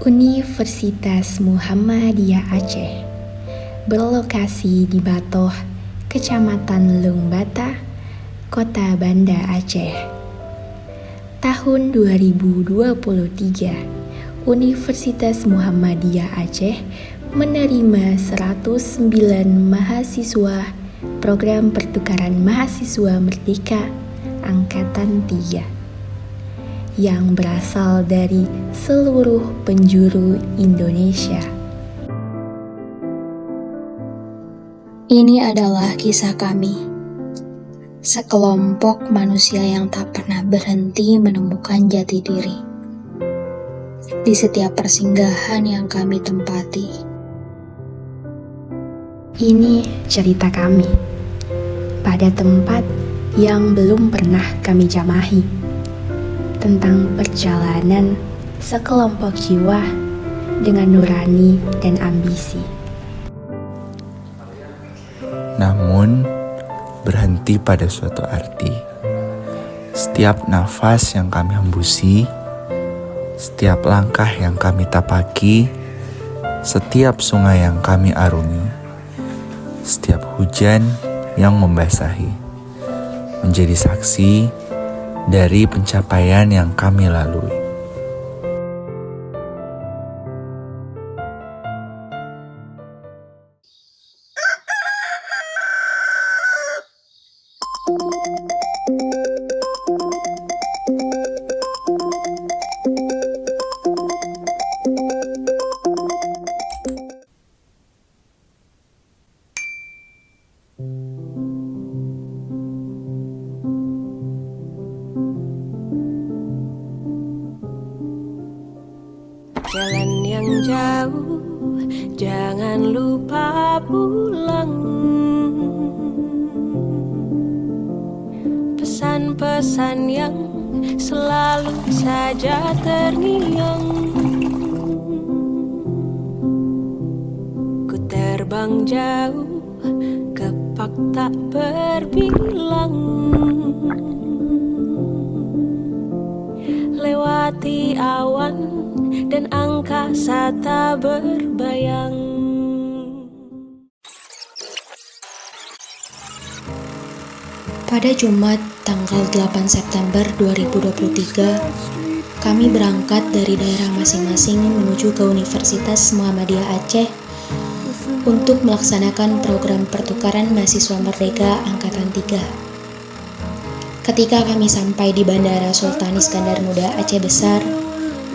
Universitas Muhammadiyah Aceh berlokasi di Batoh, Kecamatan Lungbata, Kota Banda Aceh. Tahun 2023, Universitas Muhammadiyah Aceh menerima 109 mahasiswa program pertukaran mahasiswa Merdeka Angkatan 3 yang berasal dari seluruh penjuru Indonesia. Ini adalah kisah kami, sekelompok manusia yang tak pernah berhenti menemukan jati diri di setiap persinggahan yang kami tempati. Ini cerita kami pada tempat yang belum pernah kami jamahi, tentang perjalanan sekelompok jiwa dengan nurani dan ambisi. Namun, berhenti pada suatu arti. Setiap nafas yang kami hembusi, setiap langkah yang kami tapaki, setiap sungai yang kami arungi, setiap hujan yang membasahi, menjadi saksi dari pencapaian yang kami lalui. Jalan yang jauh, jangan lupa pulang. Pesan-pesan yang selalu saja terngiang. Ku terbang jauh, kepak tak berbilang. Lewati awan dan angkasa tak berbayang. Pada Jumat tanggal 8 September 2023, kami berangkat dari daerah masing-masing menuju ke Universitas Muhammadiyah Aceh untuk melaksanakan program pertukaran mahasiswa Merdeka Angkatan 3. Ketika kami sampai di Bandara Sultan Iskandar Muda Aceh Besar,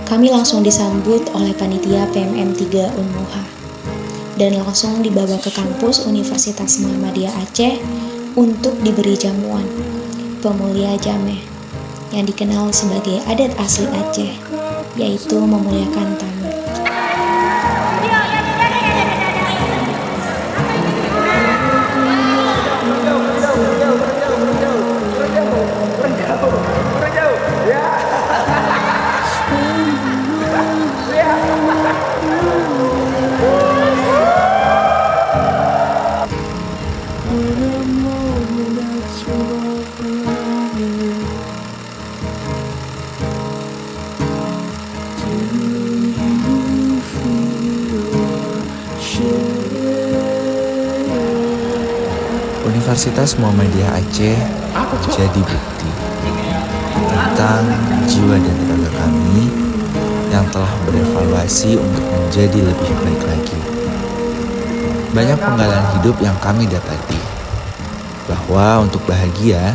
kami langsung disambut oleh panitia PMM 3 Unmuha dan langsung dibawa ke kampus Universitas Muhammadiyah Aceh untuk diberi jamuan pemulia jameh yang dikenal sebagai adat asli Aceh, yaitu memuliakan tamu. Universitas Muhammadiyah Aceh jadi bukti tentang jiwa dan raga kami yang telah berevaluasi untuk menjadi lebih baik lagi. Banyak penggalan hidup yang kami dapati, bahwa untuk bahagia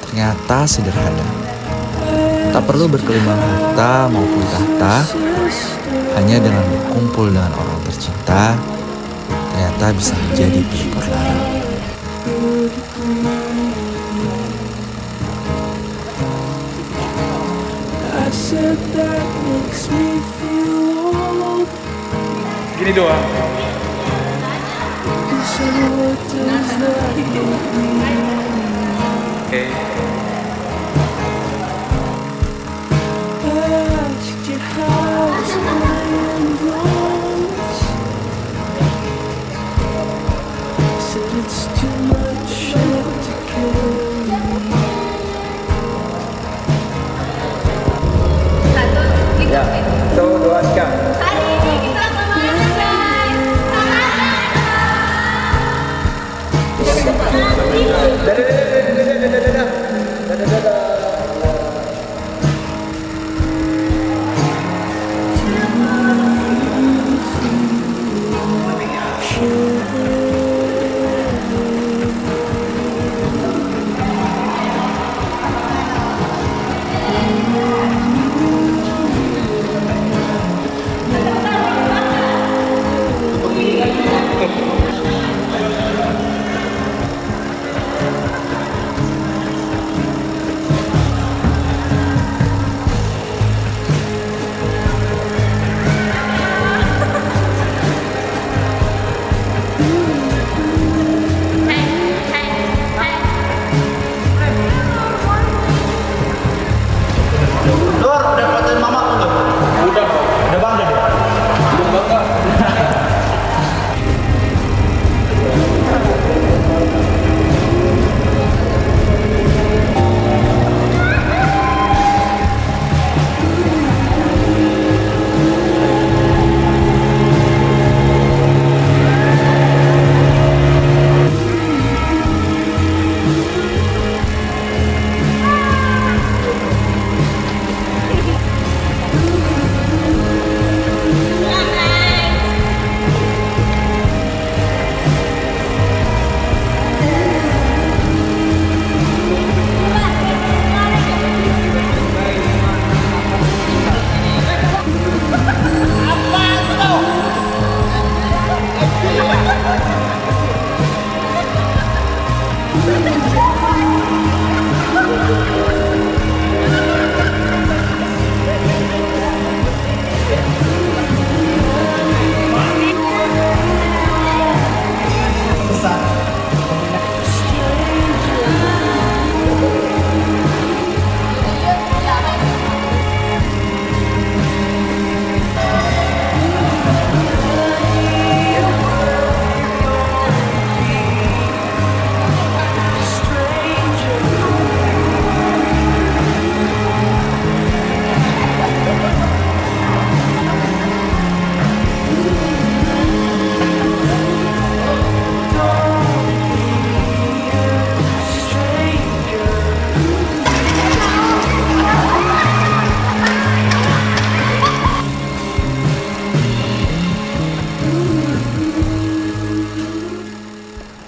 ternyata sederhana. Tak perlu berkelimang harta maupun tahta, hanya dengan berkumpul dengan orang tercinta, ternyata bisa menjadi pelipur lara. Gini doang. Oke. Ya, 1, 2, 3.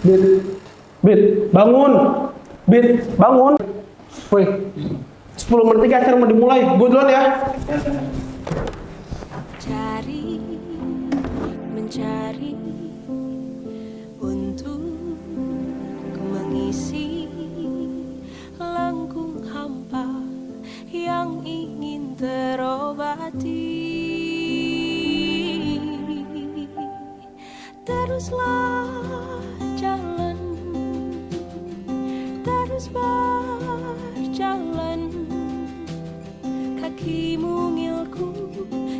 Bit, Bit, bangun. Bit, bangun. Woi, 10 menit lagi acara mau dimulai. Gue duluan ya. Mencari untuk mengisi lengkung hampa yang ingin terobati. Teruslah jalan, terus berjalan, kaki mungilku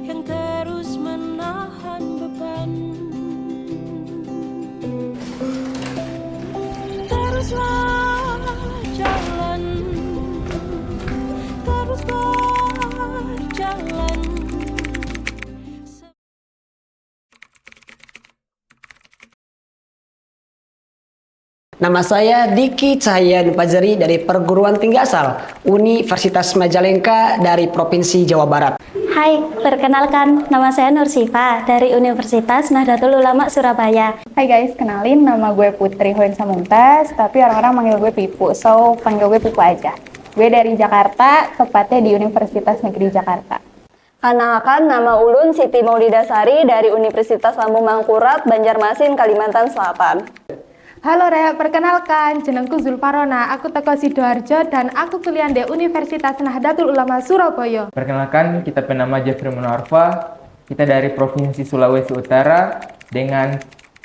yang terus menahan beban. Teruslah jalan, terus berjalan. Nama saya Diki Cahyani Fajri dari Perguruan Tinggi Asal Universitas Majalengka dari Provinsi Jawa Barat. Hai, perkenalkan nama saya Nur Sifa dari Universitas Nahdlatul Ulama Surabaya. Hai guys, kenalin nama gue Putri Hoensa Mumtaz, tapi orang-orang manggil gue Pipu, so panggil gue Pipu aja. Gue dari Jakarta, tepatnya di Universitas Negeri Jakarta. Kenalkan, nama Ulun Siti Maulidasari dari Universitas Lambung Mangkurat, Banjarmasin, Kalimantan Selatan. Halo Rek, perkenalkan, jenengku Zulfarona, aku teko Sidoarjo dan aku kuliah di Universitas Nahdlatul Ulama Surabaya. Perkenalkan, kita bernama Jeffrey Munarfa. Kita dari Provinsi Sulawesi Utara dengan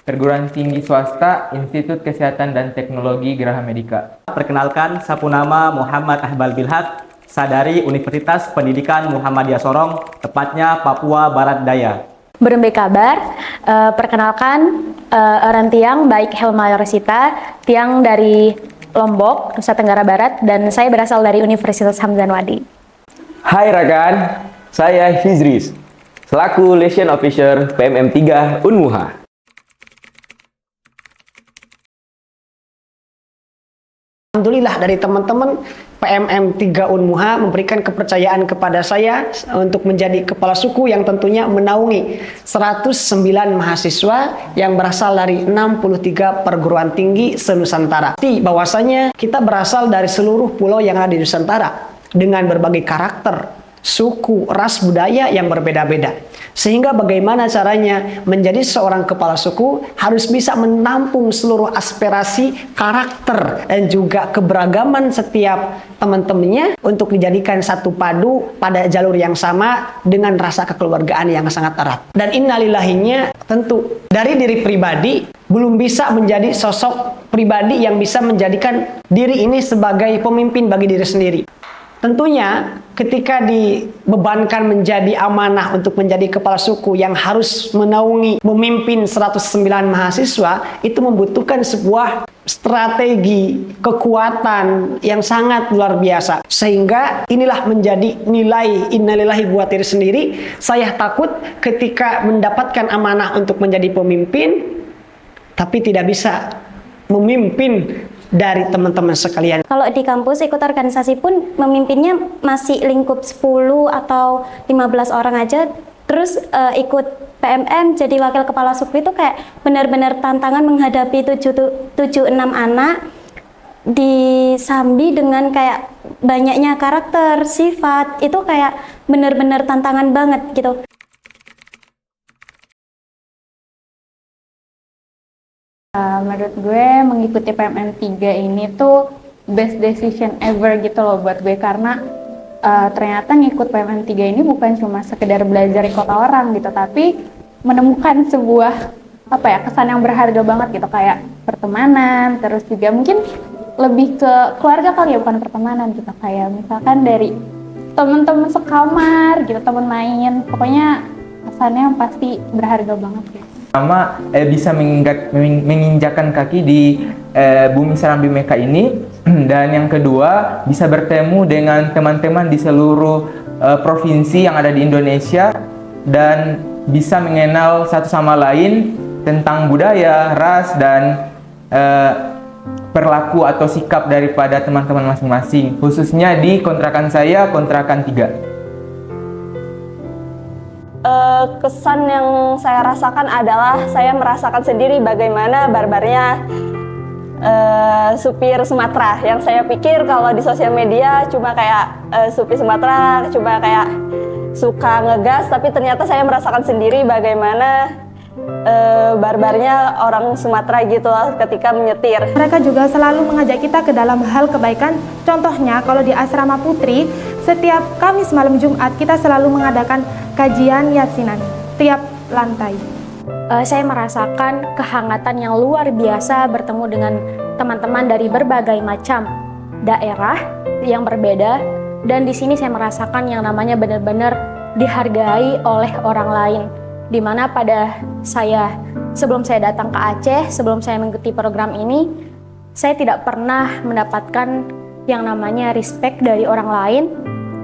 perguruan tinggi swasta Institut Kesehatan dan Teknologi Geraha Medica. Perkenalkan, sapu nama Muhammad Ahbal Bilhak, sadari Universitas Pendidikan Muhammadiyah Sorong, tepatnya Papua Barat Daya. Berembe kabar, perkenalkan orang Tiang baik Helma Rosita, Tiang dari Lombok, Nusa Tenggara Barat, dan saya berasal dari Universitas Hamdan Wadi. Hai rekan, saya Hizris, selaku Liaison Officer PMM3 Unmuha. Alhamdulillah dari teman-teman PMM 3 Unmuha memberikan kepercayaan kepada saya untuk menjadi kepala suku yang tentunya menaungi 109 mahasiswa yang berasal dari 63 perguruan tinggi se-Nusantara. Bahwasanya kita berasal dari seluruh pulau yang ada di Nusantara dengan berbagai karakter, suku, ras, budaya yang berbeda-beda. Sehingga bagaimana caranya menjadi seorang kepala suku harus bisa menampung seluruh aspirasi, karakter, dan juga keberagaman setiap teman-temannya untuk dijadikan satu padu pada jalur yang sama dengan rasa kekeluargaan yang sangat erat. Dan innalillahinya tentu dari diri pribadi belum bisa menjadi sosok pribadi yang bisa menjadikan diri ini sebagai pemimpin bagi diri sendiri. Tentunya ketika dibebankan menjadi amanah untuk menjadi kepala suku yang harus menaungi, memimpin 109 mahasiswa, itu membutuhkan sebuah strategi, kekuatan yang sangat luar biasa. Sehingga inilah menjadi nilai innalillahi buat diri sendiri. Saya takut ketika mendapatkan amanah untuk menjadi pemimpin, tapi tidak bisa memimpin dari teman-teman sekalian. Kalau di kampus ikut organisasi pun memimpinnya masih lingkup 10 atau 15 orang aja. Terus ikut PMM jadi wakil kepala suku itu kayak benar-benar tantangan menghadapi 7-6 anak disambi dengan kayak banyaknya karakter, sifat, itu kayak benar-benar tantangan banget gitu. Menurut gue mengikuti PMM 3 ini tuh best decision ever gitu loh buat gue, karena ternyata ngikut PMM 3 ini bukan cuma sekedar belajar ikut orang gitu, tapi menemukan sebuah kesan yang berharga banget gitu, kayak pertemanan, terus juga mungkin lebih ke keluarga kali ya, bukan pertemanan gitu, kayak misalkan dari teman-teman sekamar gitu, teman main, pokoknya kesannya pasti berharga banget gitu. Pertama, bisa menginjakkan kaki di bumi Serambi Mekah ini, dan yang kedua bisa bertemu dengan teman-teman di seluruh provinsi yang ada di Indonesia dan bisa mengenal satu sama lain tentang budaya, ras, dan perilaku atau sikap daripada teman-teman masing-masing, khususnya di kontrakan saya, kontrakan 3. Kesan yang saya rasakan adalah saya merasakan sendiri bagaimana barbarnya supir Sumatera. Yang saya pikir kalau di sosial media cuma kayak supir Sumatera, cuma kayak suka ngegas, tapi ternyata saya merasakan sendiri bagaimana barbarnya orang Sumatera gitu ketika menyetir. Mereka juga selalu mengajak kita ke dalam hal kebaikan. Contohnya kalau di Asrama Putri, setiap Kamis malam Jumat kita selalu mengadakan kajian yasinan tiap lantai. Saya merasakan kehangatan yang luar biasa bertemu dengan teman-teman dari berbagai macam daerah yang berbeda, dan di sini saya merasakan yang namanya benar-benar dihargai oleh orang lain. Dimana pada saya, sebelum saya datang ke Aceh, sebelum saya mengikuti program ini, saya tidak pernah mendapatkan yang namanya respect dari orang lain.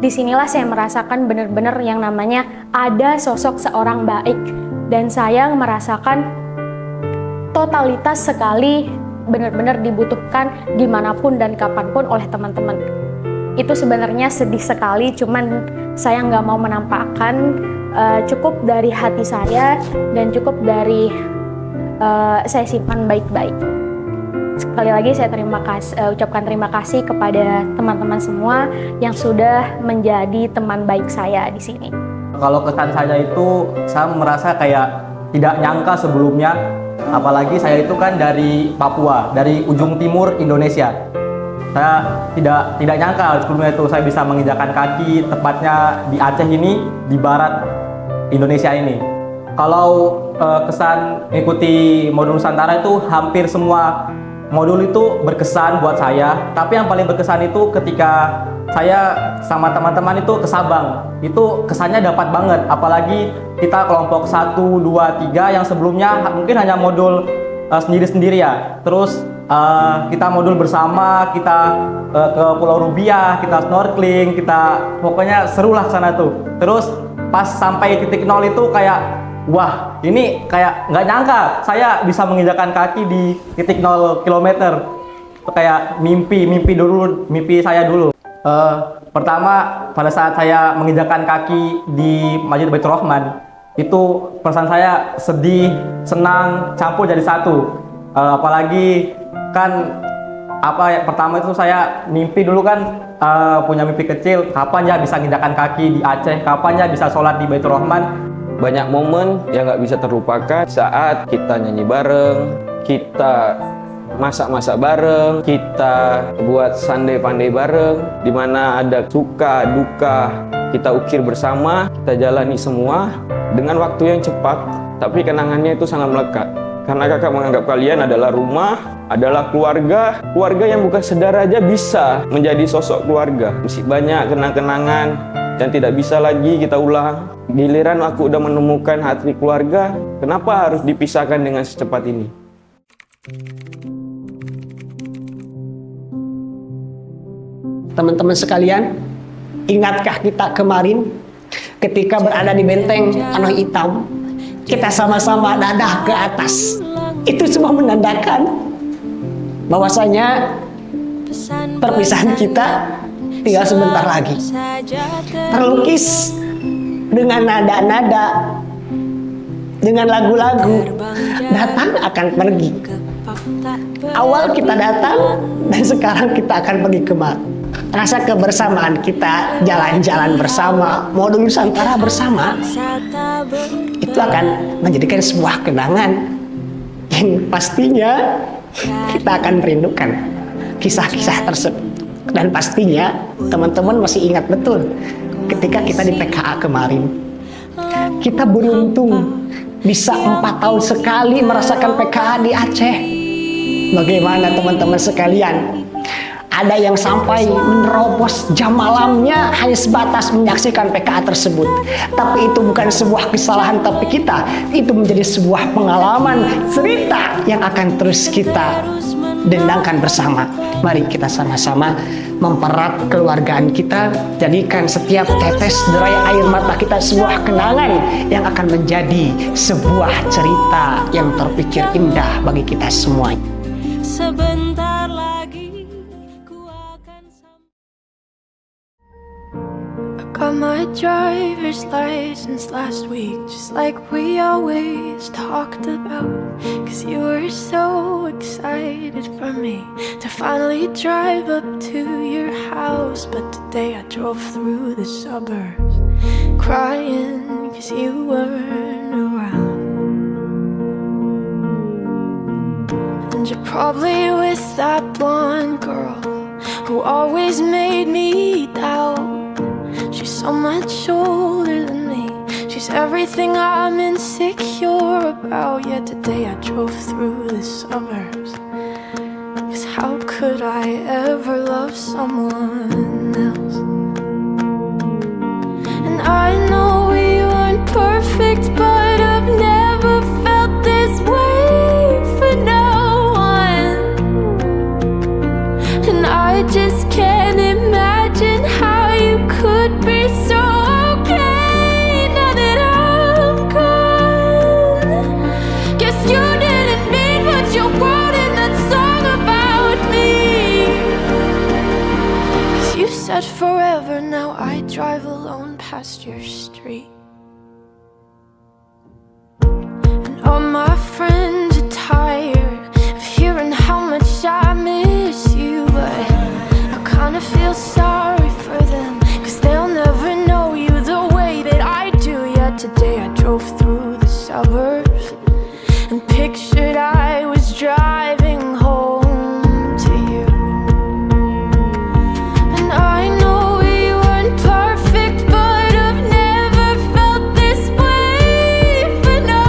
Disinilah saya merasakan benar-benar yang namanya ada sosok seorang baik, dan saya merasakan totalitas sekali, benar-benar dibutuhkan dimanapun dan kapanpun oleh teman-teman. Itu sebenarnya sedih sekali, cuman saya nggak mau menampakkan. Cukup dari hati saya dan cukup dari saya simpan baik-baik. Sekali lagi saya ucapkan terima kasih kepada teman-teman semua yang sudah menjadi teman baik saya di sini. Kalau kesan saya itu, saya merasa kayak tidak nyangka sebelumnya, apalagi saya itu kan dari Papua, dari ujung timur Indonesia. Saya tidak nyangka sebelumnya itu saya bisa menginjakan kaki tepatnya di Aceh ini, di barat Indonesia ini. Kalau kesan mengikuti modul Nusantara itu hampir semua modul itu berkesan buat saya. Tapi yang paling berkesan itu ketika saya sama teman-teman itu ke Sabang. Itu kesannya dapat banget. Apalagi kita kelompok 1, 2, 3 yang sebelumnya mungkin hanya modul sendiri-sendiri ya. Terus kita modul bersama, kita ke Pulau Rubiah, kita snorkeling, kita pokoknya seru lah sana tuh. Terus pas sampai titik 0 itu kayak wah, ini kayak nggak nyangka saya bisa menginjakan kaki di titik 0 km. Itu kayak mimpi saya dulu. Pertama pada saat saya menginjakan kaki di Masjid Baitur Rahman, itu perasaan saya sedih, senang, campur jadi satu. Apalagi kan pertama itu saya mimpi dulu kan, punya mimpi kecil, kapan ya bisa nginjakan kaki di Aceh, kapan ya bisa sholat di Baitur Rahman. Banyak momen yang nggak bisa terlupakan saat kita nyanyi bareng, kita masak-masak bareng, kita buat pandai-pandai bareng, dimana ada suka, duka, kita ukir bersama, kita jalani semua dengan waktu yang cepat, tapi kenangannya itu sangat melekat. Karena kakak menganggap kalian adalah rumah, adalah keluarga yang bukan saudara aja bisa menjadi sosok keluarga. Masih banyak kenang-kenangan yang tidak bisa lagi kita ulang. Giliran aku udah menemukan hati keluarga, kenapa harus dipisahkan dengan secepat ini? Teman-teman sekalian, ingatkah kita kemarin ketika berada di benteng Anoh Hitam, kita sama-sama dadah ke atas. Itu semua menandakan bahwasanya perpisahan kita tinggal sebentar lagi. Terlukis dengan nada-nada, dengan lagu-lagu, datang akan pergi. Awal kita datang dan sekarang kita akan pergi kemana? Rasa kebersamaan kita, jalan-jalan bersama, modul Nusantara bersama, itu akan menjadikan sebuah kenangan yang pastinya kita akan merindukan kisah-kisah tersebut. Dan pastinya teman-teman masih ingat betul ketika kita di PKA kemarin, kita beruntung bisa 4 tahun sekali merasakan PKA di Aceh. Bagaimana teman-teman sekalian? Ada yang sampai menerobos jam malamnya hanya sebatas menyaksikan PKA tersebut. Tapi itu bukan sebuah kesalahan tapi kita, itu menjadi sebuah pengalaman, cerita yang akan terus kita dendangkan bersama. Mari kita sama-sama mempererat keluargaan kita, jadikan setiap tetes derai air mata kita sebuah kenangan yang akan menjadi sebuah cerita yang terpikir indah bagi kita semua. Sebentar lagi ku akan Akan my driver's license last week, just like we always talked about. Cause you were so excited for me to finally drive up to your house. But today I drove through the suburbs crying cause you weren't around. And you're probably with that blonde girl who always made me doubt. She's so much older than me. She's everything I'm insecure about. Yet today I drove through the suburbs. Cause how could I ever love someone else? And I know we weren't perfect, but I've never felt this way for no one. And I just can't imagine how you could be so okay now that I'm gone. Guess you didn't mean what you wrote in that song about me. Cause you said forever, now I drive alone past your street. And all my friends are tired of hearing how much I miss you, but I kinda feel sorry for them, cause they'll never know you the way that I do. Yet today I drove through the suburbs and pictured I was driving home to you. And I know we weren't perfect, but I've never felt this way for no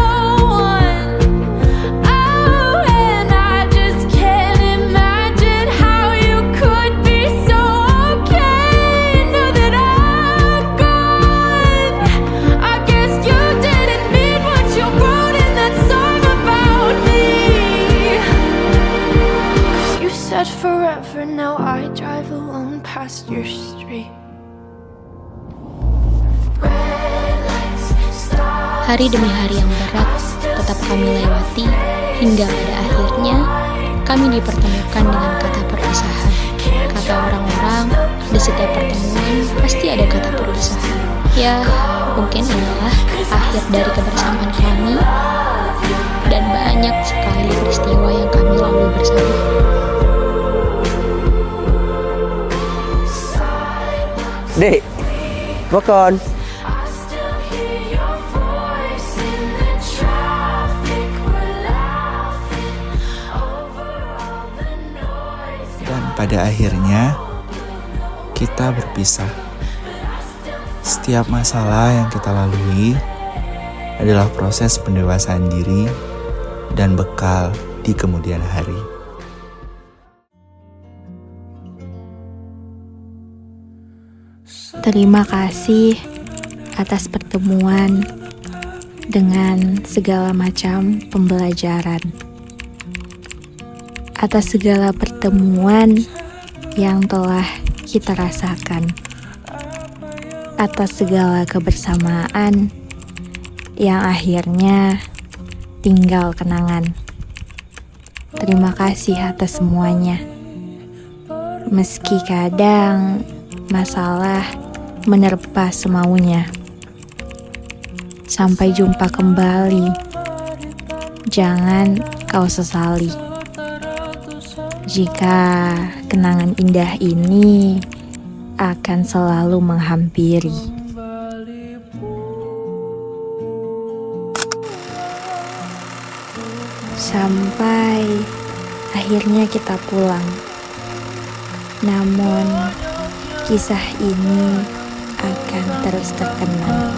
one. Oh, and I just can't imagine how you could be so okay now that I'm gone. I guess you didn't mean what you wrote in that song about me. Cause you said forever, now I drive alone past your street. Hari demi hari yang berat tetap kami lewati, hingga pada akhirnya kami dipertemukan dengan kata perpisahan. Kata orang-orang, di setiap pertemuan pasti ada kata perpisahan. Ya, mungkin inilah akhir dari kebersamaan kami, dan banyak sekali peristiwa yang kami lalui bersama. Dek, makan. Dan pada akhirnya kita berpisah. Setiap masalah yang kita lalui adalah proses pendewasaan diri dan bekal di kemudian hari. Terima kasih atas pertemuan dengan segala macam pembelajaran, atas segala pertemuan yang telah kita rasakan, atas segala kebersamaan yang akhirnya tinggal kenangan. Terima kasih atas semuanya. Meski kadang masalah menerpa semaunya. Sampai jumpa kembali. Jangan kau sesali. Jika kenangan indah ini akan selalu menghampiri. Sampai akhirnya kita pulang. Namun kisah ini akan terus terkenang.